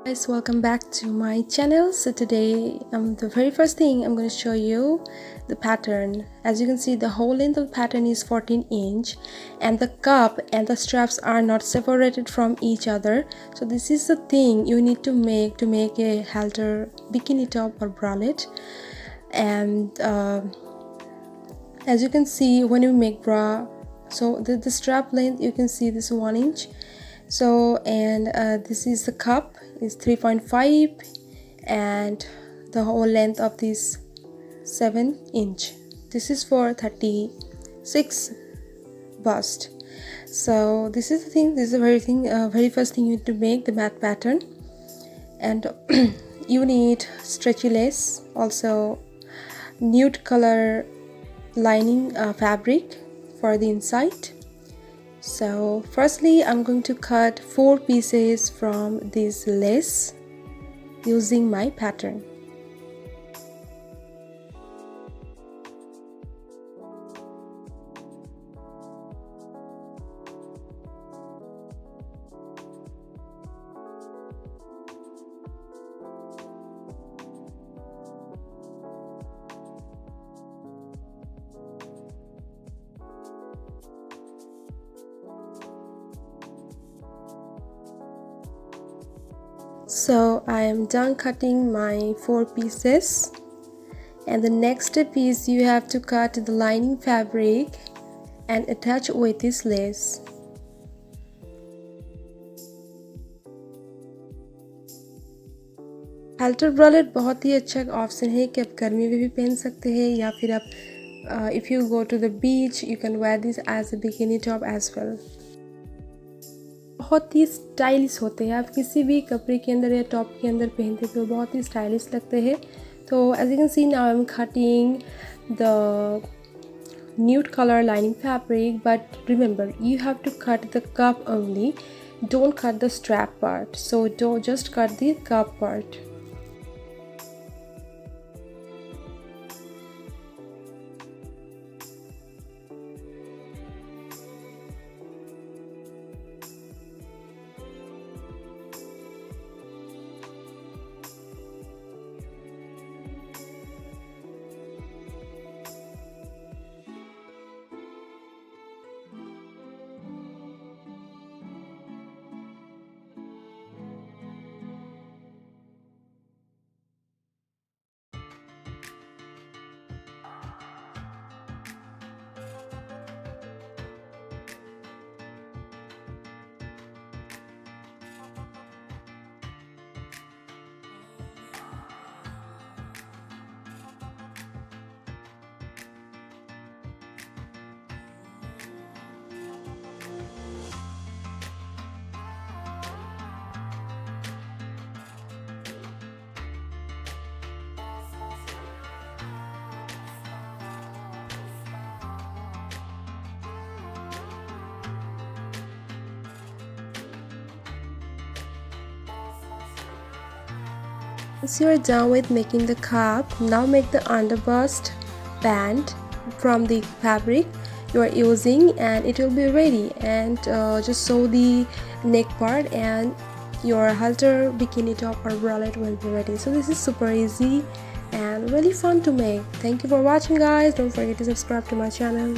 Guys, welcome back to my channel. So today the very first thing I'm going to show you the pattern. As you can see, the whole length of the pattern is 14 inch and the cup and the straps are not separated from each other. So this is the thing you need to make a halter bikini top or bralette. And as you can see, when you make bra, so the strap length, you can see this 1 inch. So and this is the cup is 3.5 and the whole length of this 7 inch. This is for 36 bust. So this is the thing, this is the very first thing you need to make the back pattern. And you need stretchy lace, also nude color lining fabric for the inside. So firstly, I'm going to cut 4 pieces from this lace using my pattern. So I am done cutting my 4 pieces, and the next step is you have to cut the lining fabric and attach with this lace. Halter bralette बहुत ही अच्छा option है कि आप गर्मी में भी पहन सकते हैं या फिर आप if you go to the beach you can wear this as a bikini top as well. बहुत ही स्टाइलिश होते हैं, आप किसी भी कपड़े के अंदर या टॉप के अंदर पहनते तो बहुत ही स्टाइलिश लगते हैं। तो as you can see now I am cutting the nude color lining fabric, but remember you have to cut the cup only, don't cut the strap part, so don't just cut the cup part. Once you are done with making the cup, now make the underbust band from the fabric you are using and it will be ready. And just sew the neck part and your halter bikini top or bralette will be ready. So this is super easy and really fun to make. Thank you for watching, guys. Don't forget to subscribe to my channel.